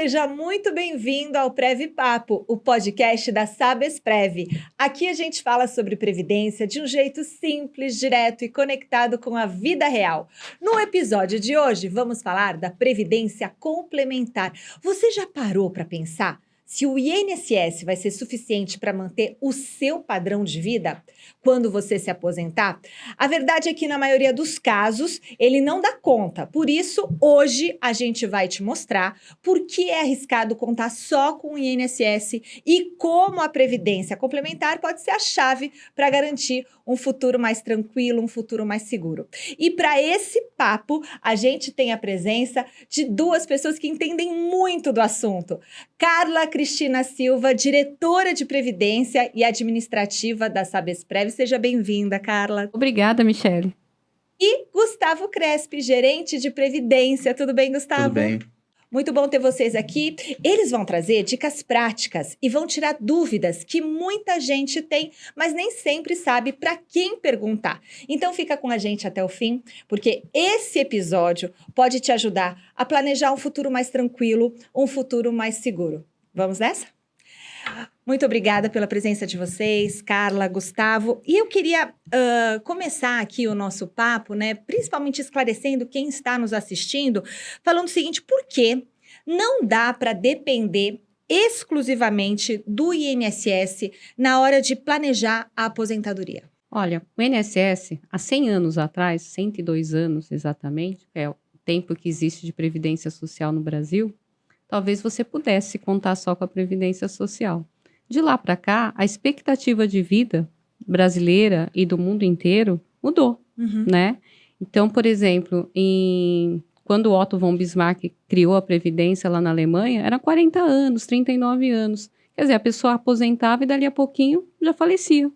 seja muito bem-vindo ao Prev Papo, o podcast da Sabesprev. Aqui a gente fala sobre previdência de um jeito simples, direto e conectado com a vida real. No episódio de hoje, vamos falar da previdência complementar. Você já parou para pensar se o INSS vai ser suficiente para manter o seu padrão de vida quando você se aposentar? A verdade é que, na maioria dos casos, ele não dá conta. Por isso, hoje, a gente vai te mostrar por que é arriscado contar só com o INSS e como a previdência complementar pode ser a chave para garantir um futuro mais tranquilo, um futuro mais seguro. E para esse papo, a gente tem a presença de duas pessoas que entendem muito do assunto. Carla Cristina Silva, diretora de Previdência e Administrativa da Sabesprev. Seja bem-vinda, Carla. Obrigada, Michele. E Gustavo Crespi, gerente de Previdência. Tudo bem, Gustavo? Tudo bem. Muito bom ter vocês aqui. Eles vão trazer dicas práticas e vão tirar dúvidas que muita gente tem, mas nem sempre sabe para quem perguntar. Então fica com a gente até o fim, porque esse episódio pode te ajudar a planejar um futuro mais tranquilo, um futuro mais seguro. Vamos nessa? Muito obrigada pela presença de vocês, Carla, Gustavo. E eu queria começar aqui o nosso papo, né, principalmente esclarecendo quem está nos assistindo, falando o seguinte: por que não dá para depender exclusivamente do INSS na hora de planejar a aposentadoria? Olha, o INSS, há 100 anos atrás, 102 anos exatamente, é o tempo que existe de Previdência Social no Brasil, talvez você pudesse contar só com a Previdência Social. De lá para cá, a expectativa de vida brasileira e do mundo inteiro mudou, né? Então, por exemplo, quando Otto von Bismarck criou a Previdência lá na Alemanha, era 40 anos, 39 anos. Quer dizer, a pessoa aposentava e dali a pouquinho já falecia.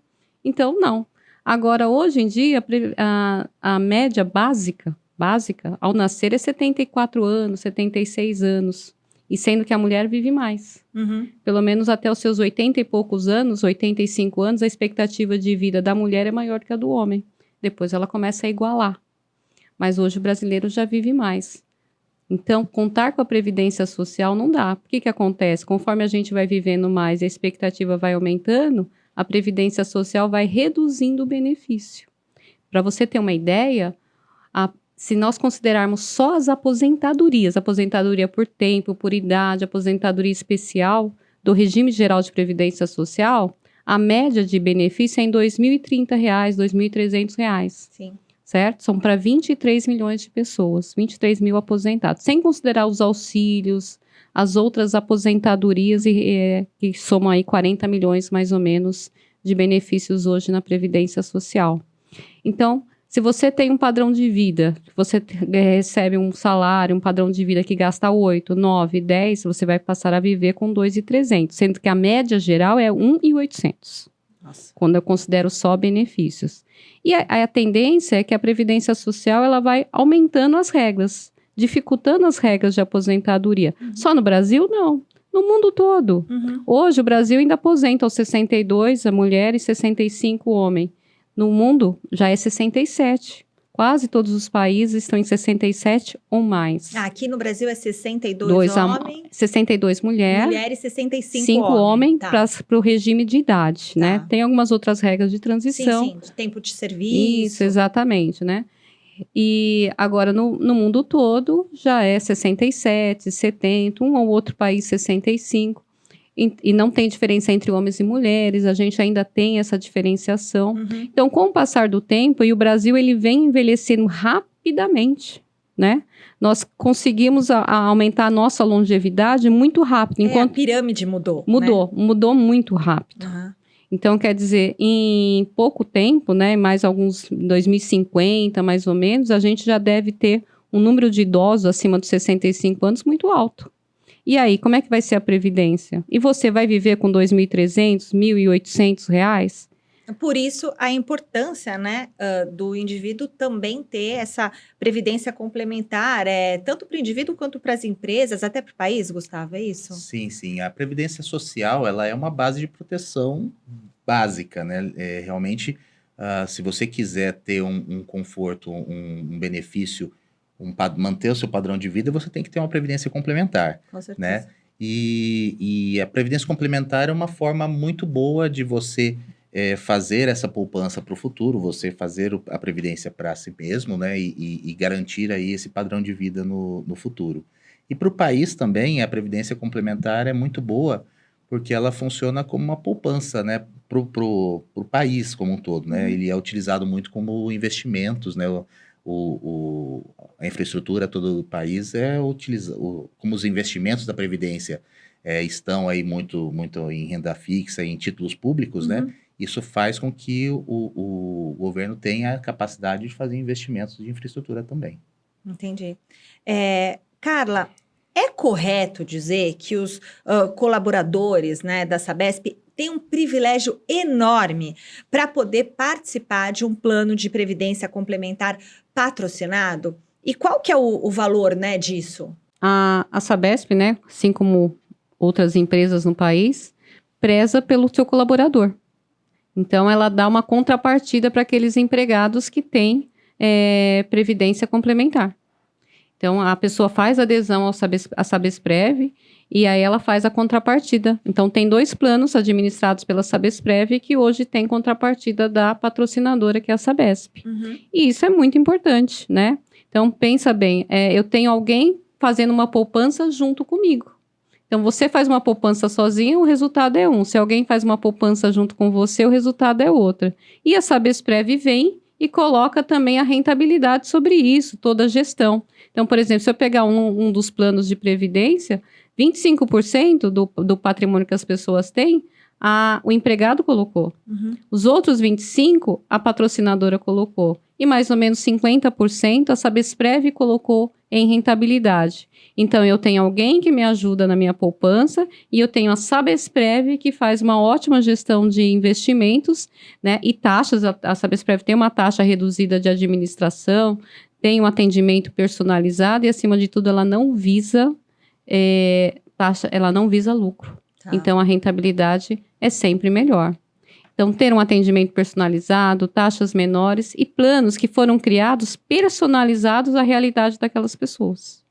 Então, não. Agora, hoje em dia, a média básica, ao nascer é 74 anos, 76 anos. E sendo que a mulher vive mais. Pelo menos até os seus 80 e poucos anos, 85 anos, a expectativa de vida da mulher é maior que a do homem. Depois ela começa a igualar. Mas hoje o brasileiro já vive mais. Então, contar com a Previdência Social não dá. O que acontece? Conforme a gente vai vivendo mais e a expectativa vai aumentando, a Previdência Social vai reduzindo o benefício. Para você ter uma ideia, se nós considerarmos só as aposentadorias, aposentadoria por tempo, por idade, aposentadoria especial do regime geral de previdência social, a média de benefício é em R$ 2.030, R$ 2.300. Sim. Certo? São para 23 milhões de pessoas, 23 mil aposentados, sem considerar os auxílios, as outras aposentadorias que somam aí 40 milhões mais ou menos de benefícios hoje na previdência social. Então, se você tem um padrão de vida, você recebe um salário, um padrão de vida que gasta 8, 9, 10, você vai passar a viver com 2.300, sendo que a média geral é 1.800, quando eu considero só benefícios. E a tendência é que a Previdência Social ela vai aumentando as regras, dificultando as regras de aposentadoria. Só no Brasil, não. No mundo todo. Hoje, o Brasil ainda aposenta aos 62 a mulher e 65 o homem. No mundo, já é 67. Quase todos os países estão em 67 ou mais. Aqui no Brasil é 62 homem, 62 mulher e 65 5 homem para o regime de idade, né? Tem algumas outras regras de transição. Sim, de tempo de serviço. Isso, exatamente, né? E agora, no mundo todo, já é 67, 70, um ou outro país 65. E não tem diferença entre homens e mulheres, a gente ainda tem essa diferenciação. Então, com o passar do tempo, e o Brasil ele vem envelhecendo rapidamente, né? Nós conseguimos aumentar a nossa longevidade muito rápido. Enquanto a pirâmide mudou. Mudou muito rápido. Então, quer dizer, em pouco tempo, né, mais alguns 2050, mais ou menos, a gente já deve ter um número de idosos acima dos 65 anos muito alto. E aí, como é que vai ser a previdência? E você vai viver com R$ 2.300, R$ 1.800? Por isso, a importância, né, do indivíduo também ter essa previdência complementar, tanto para o indivíduo quanto para as empresas, até para o país, Gustavo, é isso? Sim, sim. A Previdência Social, ela é uma base de proteção básica, né? Realmente, se você quiser ter um conforto, um benefício manter o seu padrão de vida, você tem que ter uma previdência complementar, Com certeza. né? E a previdência complementar é uma forma muito boa de você fazer essa poupança para o futuro, você fazer a previdência para si mesmo, né? E garantir aí esse padrão de vida no futuro. E para o país também, a previdência complementar é muito boa, porque ela funciona como uma poupança, né? Pro país como um todo, né? Ele é utilizado muito como investimentos, né? A infraestrutura toda do país como os investimentos da Previdência estão aí muito em renda fixa, em títulos públicos, né? Isso faz com que o governo tenha a capacidade de fazer investimentos de infraestrutura também. Entendi. Carla, é correto dizer que os colaboradores, né, da Sabesp têm um privilégio enorme para poder participar de um plano de previdência complementar patrocinado? E qual que é o valor, né, disso? A Sabesp, né, assim como outras empresas no país, preza pelo seu colaborador. Então, ela dá uma contrapartida para aqueles empregados que têm previdência complementar. Então, a pessoa faz adesão à Sabesprev e aí ela faz a contrapartida. Então, tem 2 planos administrados pela Sabesprev que hoje tem contrapartida da patrocinadora, que é a Sabesp. E isso é muito importante, né? Então, pensa bem, eu tenho alguém fazendo uma poupança junto comigo. Então, você faz uma poupança sozinho, o resultado é um. Se alguém faz uma poupança junto com você, o resultado é outra. E a Sabesprev vem e coloca também a rentabilidade sobre isso, toda a gestão. Então, por exemplo, se eu pegar um dos planos de previdência, 25% do patrimônio que as pessoas têm, o empregado colocou. Os outros 25%, a patrocinadora colocou. E mais ou menos 50% a Sabesprev colocou em rentabilidade. Então, eu tenho alguém que me ajuda na minha poupança e eu tenho a Sabesprev que faz uma ótima gestão de investimentos, né? E taxas, a Sabesprev tem uma taxa reduzida de administração, tem um atendimento personalizado e, acima de tudo, ela não visa ela não visa lucro. Tá. Então, a rentabilidade é sempre melhor. Então, ter um atendimento personalizado, taxas menores e planos que foram criados personalizados à realidade daquelas pessoas.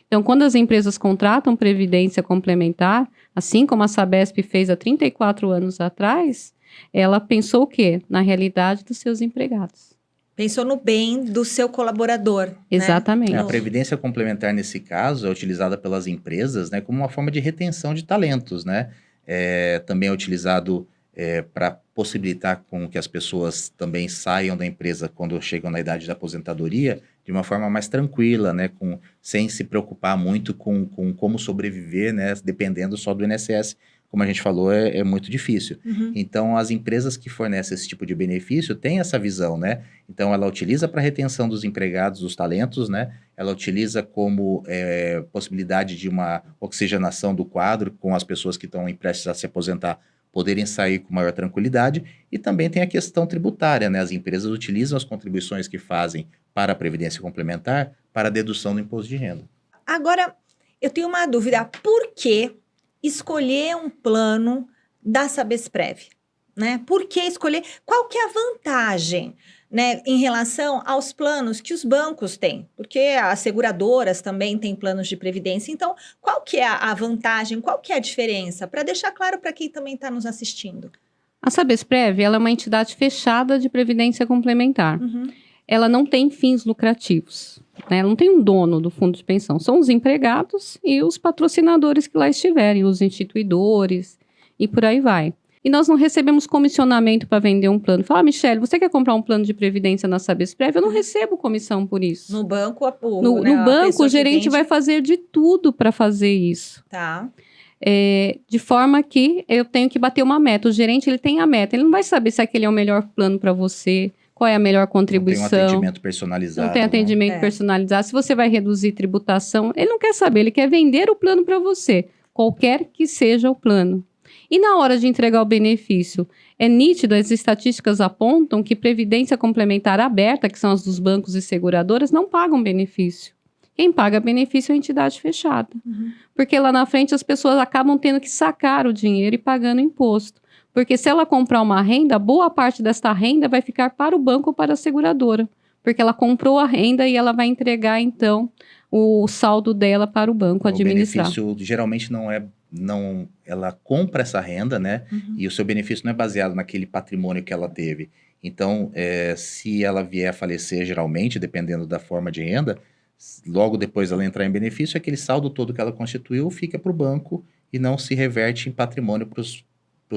Então, quando as empresas contratam previdência complementar, assim como a Sabesp fez há 34 anos atrás, ela pensou o quê? Na realidade dos seus empregados. Pensou no bem do seu colaborador. Exatamente. Né? A previdência complementar, nesse caso, é utilizada pelas empresas, né, como uma forma de retenção de talentos, né? Também é utilizado para possibilitar com que as pessoas também saiam da empresa quando chegam na idade da aposentadoria de uma forma mais tranquila, né, sem se preocupar muito com como sobreviver, né, dependendo só do INSS. Como a gente falou, é muito difícil. Então, as empresas que fornecem esse tipo de benefício têm essa visão, né? Então, ela utiliza para retenção dos empregados, dos talentos, né? Ela utiliza como possibilidade de uma oxigenação do quadro com as pessoas que estão prestes a se aposentar poderem sair com maior tranquilidade, e também tem a questão tributária, né? As empresas utilizam as contribuições que fazem para a Previdência Complementar para a dedução do imposto de renda. Agora, eu tenho uma dúvida. Por que escolher um plano da Sabesprev? Né? Por que escolher? Qual que é a vantagem, né, em relação aos planos que os bancos têm? Porque as seguradoras também têm planos de previdência. Então, qual que é a vantagem? Qual que é a diferença? Para deixar claro para quem também está nos assistindo. A Sabesprev, ela é uma entidade fechada de previdência complementar. Ela não tem fins lucrativos, né? Ela não tem um dono do fundo de pensão. São os empregados e os patrocinadores que lá estiverem, os instituidores e por aí vai. E nós não recebemos comissionamento para vender um plano. Fala, Michele, você quer comprar um plano de previdência na Sabesprev? Eu não recebo comissão por isso. No banco, no banco, o gerente vai fazer de tudo para fazer isso. Tá. De forma que eu tenho que bater uma meta. O gerente, ele tem a meta. Ele não vai saber se aquele é o melhor plano para você, qual é a melhor contribuição. Não tem um atendimento personalizado. Não tem atendimento personalizado. Se você vai reduzir tributação, ele não quer saber. Ele quer vender o plano para você, qualquer que seja o plano. E na hora de entregar o benefício, é nítido, as estatísticas apontam que previdência complementar aberta, que são as dos bancos e seguradoras, não pagam benefício. Quem paga benefício é a entidade fechada. Porque lá na frente as pessoas acabam tendo que sacar o dinheiro e pagando imposto. Porque se ela comprar uma renda, boa parte desta renda vai ficar para o banco ou para a seguradora. porque ela comprou a renda e ela vai entregar, então, o saldo dela para o banco administrar. O benefício geralmente ela compra essa renda, né? E o seu benefício não é baseado naquele patrimônio que ela teve. Então, se ela vier a falecer, geralmente, dependendo da forma de renda, logo depois ela entrar em benefício, aquele saldo todo que ela constituiu fica para o banco e não se reverte em patrimônio para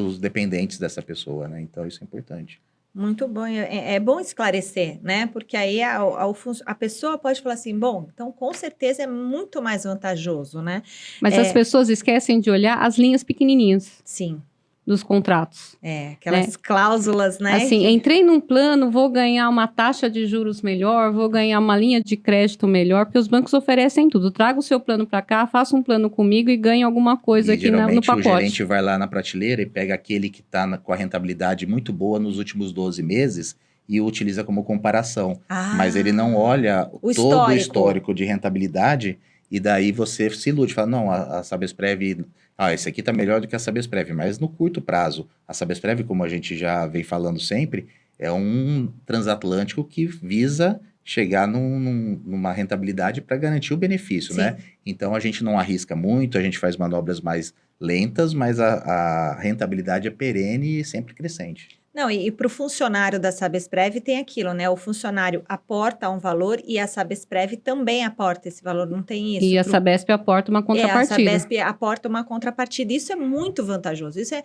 os dependentes dessa pessoa, né? Então, isso é importante. Muito bom, é bom esclarecer, né? Porque aí a pessoa pode falar assim, bom, então com certeza é muito mais vantajoso, né? Mas as pessoas esquecem de olhar as linhas pequenininhas Sim, dos contratos. aquelas cláusulas, né? Assim, entrei num plano, vou ganhar uma taxa de juros melhor, vou ganhar uma linha de crédito melhor, porque os bancos oferecem tudo. Traga o seu plano para cá, faça um plano comigo e ganhe alguma coisa aqui no Geralmente pacote. o gerente vai lá na prateleira e pega aquele que está com a rentabilidade muito boa nos últimos 12 meses e o utiliza como comparação. Mas ele não olha todo o histórico de rentabilidade e daí você se ilude. Fala, não, a Sabesprev... esse aqui está melhor do que a Sabesprev, mas no curto prazo. A Sabesprev, como a gente já vem falando sempre, é um transatlântico que visa chegar numa rentabilidade para garantir o benefício, né? Então, a gente não arrisca muito, a gente faz manobras mais lentas, mas a rentabilidade é perene e sempre crescente. Não, e para o funcionário da Sabesprev tem aquilo, né? O funcionário aporta um valor e a Sabesprev também aporta esse valor, não tem isso? E a Sabesp aporta uma contrapartida. A Sabesp aporta uma contrapartida, isso é muito vantajoso, isso é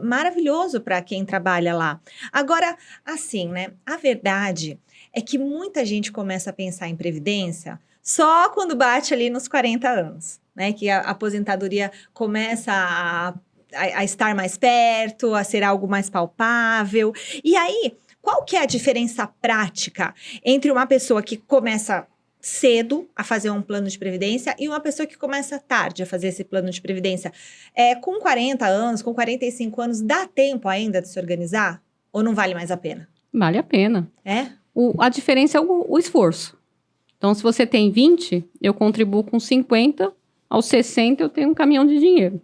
maravilhoso para quem trabalha lá. Agora, assim, né? A verdade é que muita gente começa a pensar em previdência só quando bate ali nos 40 anos, né? Que a aposentadoria começa a estar mais perto, a ser algo mais palpável. E aí, qual que é a diferença prática entre uma pessoa que começa cedo a fazer um plano de previdência e uma pessoa que começa tarde a fazer esse plano de previdência? Com 40 anos, com 45 anos, dá tempo ainda de se organizar? Ou não vale mais a pena? Vale a pena. A diferença é o esforço. Então, se você tem 20, eu contribuo com 50, aos 60 eu tenho um caminhão de dinheiro.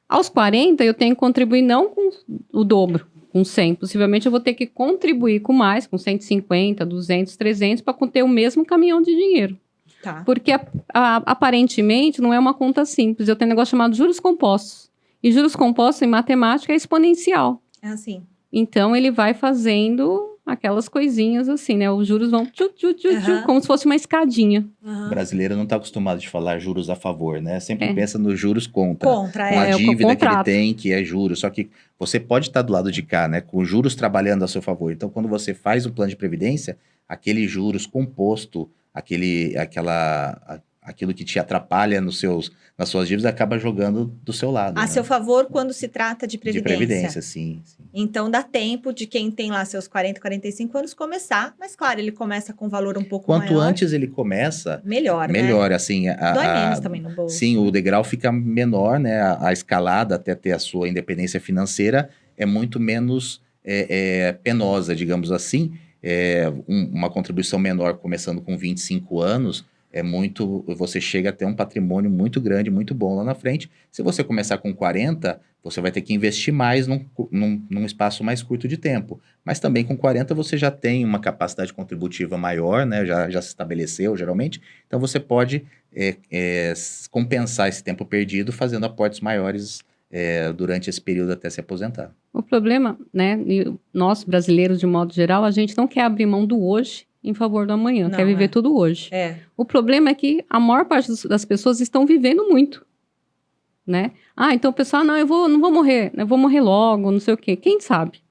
Aos 40, eu tenho que contribuir não com o dobro, com 100. Possivelmente, eu vou ter que contribuir com mais, com 150, 200, 300, para ter o mesmo caminhão de dinheiro. Tá. Porque, aparentemente, não é uma conta simples. Eu tenho um negócio chamado juros compostos. E juros compostos, em matemática, é exponencial. É assim. Então, ele vai fazendo aquelas coisinhas assim, né? Os juros vão como se fosse uma escadinha. O brasileiro não está acostumado de falar juros a favor, né? Sempre pensa nos juros contra. Com a o dívida que ele tem, que é juros. Só que você pode estar do lado de cá, né? Com juros trabalhando a seu favor. Então, quando você faz um plano de previdência, aquele juros composto, aquilo que te atrapalha nas suas dívidas, acaba jogando do seu lado. A seu favor quando se trata de previdência. De previdência, sim. Então, dá tempo de quem tem lá seus 40, 45 anos começar. Mas, claro, ele começa com um valor um pouco maior. Quanto antes ele começa... Melhor, né? Assim... Dói menos também no bolso. Sim, o degrau fica menor, né? A escalada até ter a sua independência financeira é muito menos penosa, digamos assim. Uma contribuição menor começando com 25 anos... você chega a ter um patrimônio muito grande, muito bom lá na frente. Se você começar com 40, você vai ter que investir mais num espaço mais curto de tempo. Mas também com 40 você já tem uma capacidade contributiva maior, né? Já se estabeleceu, geralmente. Então você pode compensar esse tempo perdido fazendo aportes maiores durante esse período até se aposentar. O problema, né? Nós, brasileiros, de modo geral, a gente não quer abrir mão do hoje em favor do amanhã, quer viver tudo hoje. O problema é que a maior parte das pessoas estão vivendo muito, né? Então o pessoal, não vou morrer, eu vou morrer logo, não sei o quê. Quem sabe?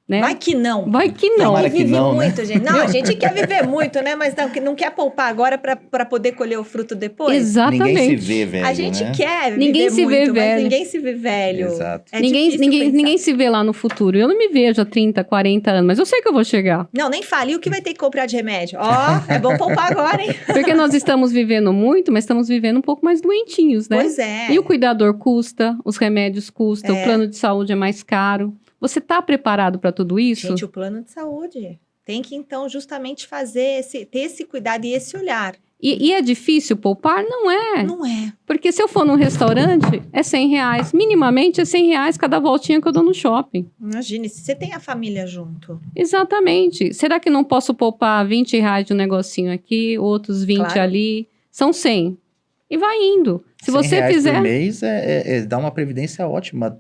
Né? Vai que não. Vai que não. Vai que vive muito, né? gente. Não, a gente quer viver muito, né? Mas não quer poupar agora para poder colher o fruto depois. Exatamente. Ninguém se vê velho, a gente né? quer ninguém viver se muito, vê mas velho. ninguém se vê velho. Exato. Ninguém se vê lá no futuro. Eu não me vejo há 30, 40 anos, mas eu sei que eu vou chegar. Não, nem fale. E o que vai ter que comprar de remédio? É bom poupar agora, hein? Porque nós estamos vivendo muito, mas estamos vivendo um pouco mais doentinhos, né? Pois é. E o cuidador custa, os remédios custam, o plano de saúde é mais caro. Você está preparado para tudo isso? Gente, o plano de saúde tem que, então, justamente ter esse cuidado e esse olhar. E é difícil poupar? Não é. Não é. Porque se eu for num restaurante, é R$100. Minimamente é R$100 cada voltinha que eu dou no shopping. Imagine, se você tem a família junto. Exatamente. Será que não posso poupar R$20 de um negocinho aqui, outros 20 Claro. ali? São 100. E vai indo. Se você R$100 fizer... por mês dá uma previdência ótima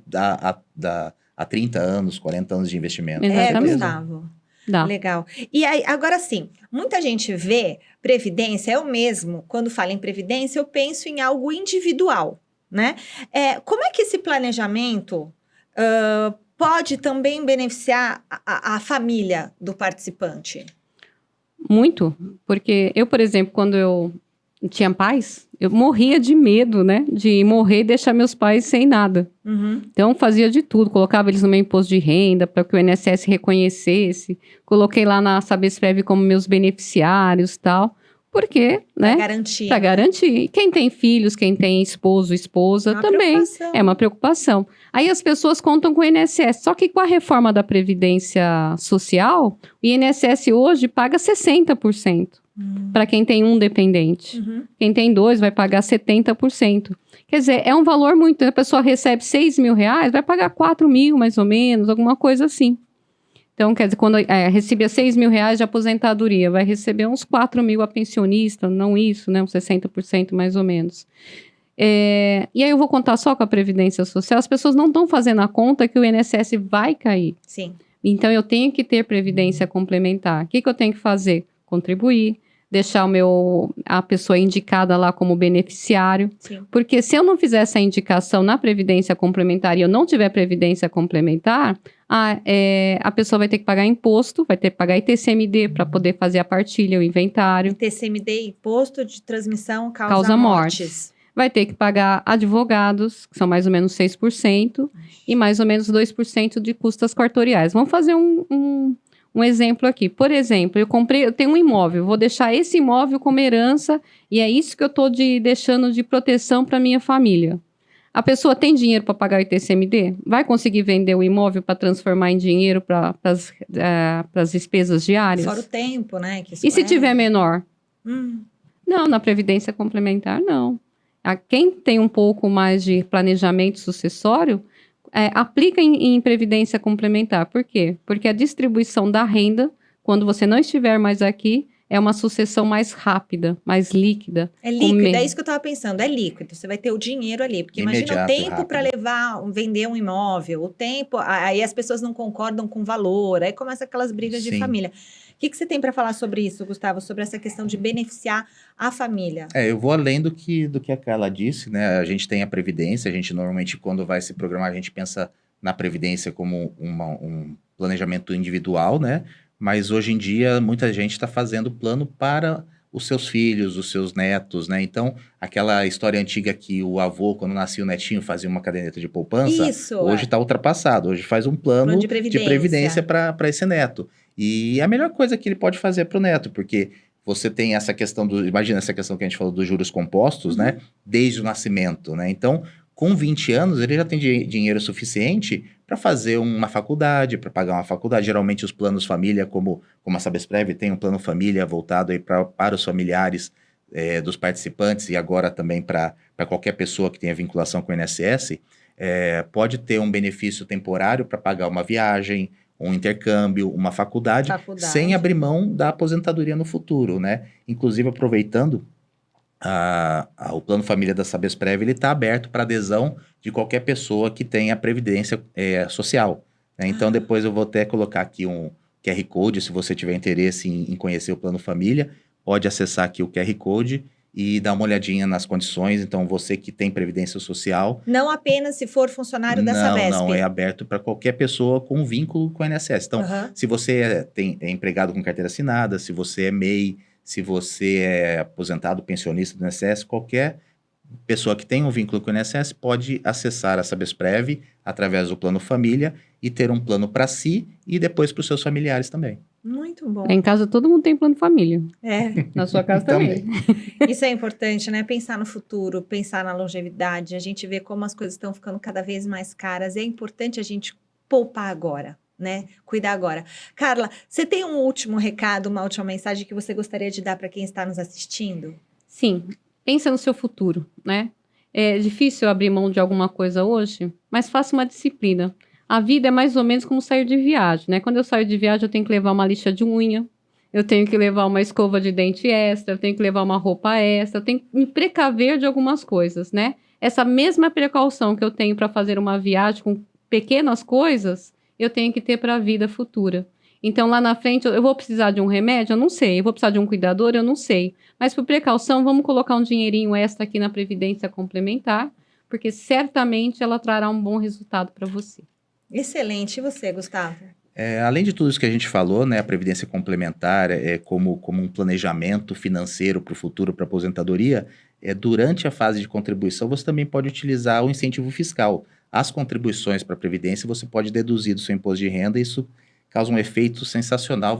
há 30 anos, 40 anos de investimento. Exatamente. Gustavo. Dá. Legal. E aí, agora sim, muita gente vê previdência, eu mesmo, quando falo em previdência, eu penso em algo individual, né? Como é que esse planejamento pode também beneficiar a família do participante? Muito. Porque eu, por exemplo, quando eu tinha pais, eu morria de medo, né? De morrer e deixar meus pais sem nada. Uhum. Então, fazia de tudo. Colocava eles no meu imposto de renda para que o INSS reconhecesse. Coloquei lá na Sabesprev como meus beneficiários e tal. Porque, né? Pra garantir. Para garantir. Quem tem filhos, quem tem esposo, esposa, Uma também preocupação. é uma preocupação. Aí as pessoas contam com o INSS. Só que com a reforma da Previdência Social, o INSS hoje paga 60%. Para quem tem um dependente. Uhum. Quem tem 2 vai pagar 70%. Quer dizer, é um valor muito... A pessoa recebe R$6.000, vai pagar 4.000 mais ou menos, alguma coisa assim. Então, quer dizer, quando recebia R$6.000 de aposentadoria, vai receber uns 4.000 a pensionista, não isso, né? Uns 60% mais ou menos. E aí eu vou contar só com a Previdência Social. As pessoas não estão fazendo a conta que o INSS vai cair. Sim. Então, eu tenho que ter Previdência complementar. O que eu tenho que fazer? Contribuir. Deixar a pessoa indicada lá como beneficiário. Sim. Porque se eu não fizer essa indicação na Previdência Complementar e eu não tiver Previdência Complementar, a pessoa vai ter que pagar imposto, vai ter que pagar ITCMD para poder fazer a partilha, o inventário. ITCMD, Imposto de Transmissão Causa Mortes. Vai ter que pagar advogados, que são mais ou menos 6%, e mais ou menos 2% de custas cartoriais. Vamos fazer um exemplo aqui. Por exemplo, eu tenho um imóvel, vou deixar esse imóvel como herança e é isso que eu estou deixando de proteção para minha família. A pessoa tem dinheiro para pagar o ITCMD? Vai conseguir vender o imóvel para transformar em dinheiro para as despesas diárias? Fora o tempo, né? E se tiver menor? Hum. Não, na Previdência Complementar, não. Quem tem um pouco mais de planejamento sucessório, aplica em Previdência Complementar. Por quê? Porque a distribuição da renda, quando você não estiver mais aqui, é uma sucessão mais rápida, mais líquida. É líquido, é isso que eu estava pensando, é líquido. Você vai ter o dinheiro ali, porque imagina o Imediato e tempo para rápido. vender um imóvel, o tempo, aí as pessoas não concordam com o valor, aí começa aquelas brigas de Sim. família. O que você tem para falar sobre isso, Gustavo? Sobre essa questão de beneficiar a família? Eu vou além do que a Carla disse, né? A gente tem a Previdência, a gente normalmente, quando vai se programar, a gente pensa na Previdência como um planejamento individual, né? Mas hoje em dia, muita gente está fazendo plano para os seus filhos, os seus netos, né? Então, aquela história antiga que o avô, quando nascia o netinho, fazia uma caderneta de poupança, Isso, hoje está ultrapassado. Hoje faz um plano de previdência para esse neto. E é a melhor coisa que ele pode fazer para o neto, porque você tem essa questão imagina essa questão que a gente falou dos juros compostos, né? Desde o nascimento, né? Então, com 20 anos, ele já tem dinheiro suficiente para fazer uma faculdade, para pagar uma faculdade. Geralmente, os planos família, como a Sabesprev, tem um plano família voltado aí para os familiares dos participantes e agora também para qualquer pessoa que tenha vinculação com o INSS, pode ter um benefício temporário para pagar uma viagem, um intercâmbio, uma faculdade, sem abrir mão da aposentadoria no futuro, né? Inclusive, aproveitando, o Plano Família da Sabesprev, ele está aberto para adesão de qualquer pessoa que tenha previdência social, né? Então, depois eu vou até colocar aqui um QR Code, se você tiver interesse em conhecer o Plano Família, pode acessar aqui o QR Code e dar uma olhadinha nas condições. Então, você que tem previdência social... Não apenas se for funcionário da Sabesp. Não, é aberto para qualquer pessoa com vínculo com o INSS. Então, se você é empregado com carteira assinada, se você é MEI, se você é aposentado, pensionista do INSS, qualquer pessoa que tem um vínculo com o INSS pode acessar a Sabesprev através do Plano Família e ter um plano para si e depois para os seus familiares também. Muito bom. Em casa todo mundo tem plano família. Na sua casa também. Isso é importante, né? Pensar no futuro, pensar na longevidade. A gente vê como as coisas estão ficando cada vez mais caras. É importante a gente poupar agora, né? Cuidar agora. Carla, você tem um último recado, uma última mensagem que você gostaria de dar para quem está nos assistindo? Sim, pensa no seu futuro, né? É difícil abrir mão de alguma coisa hoje, mas faça uma disciplina. A vida é mais ou menos como sair de viagem, né? Quando eu saio de viagem, eu tenho que levar uma lixa de unha, eu tenho que levar uma escova de dente extra, eu tenho que levar uma roupa extra, eu tenho que me precaver de algumas coisas, né? Essa mesma precaução que eu tenho para fazer uma viagem com pequenas coisas, eu tenho que ter para a vida futura. Então, lá na frente, eu vou precisar de um remédio? Eu não sei. Eu vou precisar de um cuidador? Eu não sei. Mas, por precaução, vamos colocar um dinheirinho extra aqui na Previdência Complementar, porque certamente ela trará um bom resultado para você. Excelente. E você, Gustavo? Além de tudo isso que a gente falou, né, a Previdência Complementar é como um planejamento financeiro para o futuro, para a aposentadoria, durante a fase de contribuição você também pode utilizar o incentivo fiscal. As contribuições para a Previdência você pode deduzir do seu imposto de renda, e isso causa um efeito sensacional,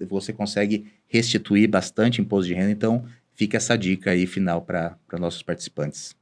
você consegue restituir bastante imposto de renda, então fica essa dica aí final para nossos participantes.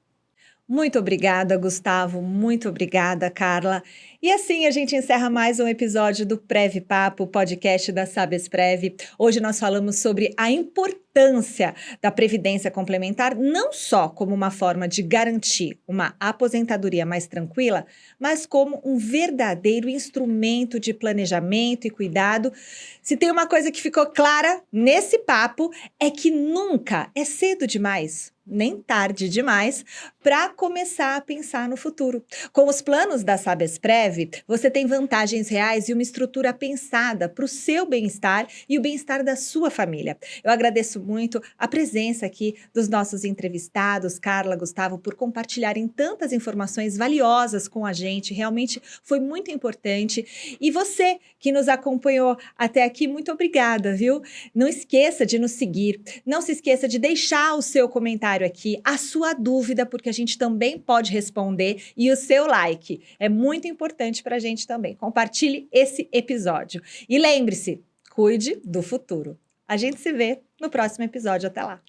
Muito obrigada, Gustavo. Muito obrigada, Carla. E assim a gente encerra mais um episódio do Prev Papo, podcast da Sabesprev. Hoje nós falamos sobre a importância da previdência complementar, não só como uma forma de garantir uma aposentadoria mais tranquila, mas como um verdadeiro instrumento de planejamento e cuidado. Se tem uma coisa que ficou clara nesse papo, é que nunca é cedo demais, nem tarde demais, para começar a pensar no futuro. Com os planos da Sabesprev, você tem vantagens reais e uma estrutura pensada para o seu bem-estar e o bem-estar da sua família. Eu agradeço muito a presença aqui dos nossos entrevistados, Carla, Gustavo, por compartilharem tantas informações valiosas com a gente. Realmente foi muito importante. E você que nos acompanhou até aqui, muito obrigada, viu? Não esqueça de nos seguir. Não se esqueça de deixar o seu comentário aqui, a sua dúvida, porque a gente também pode responder, e o seu like. É muito importante para a gente também. Compartilhe esse episódio. E lembre-se, cuide do futuro. A gente se vê no próximo episódio. Até lá!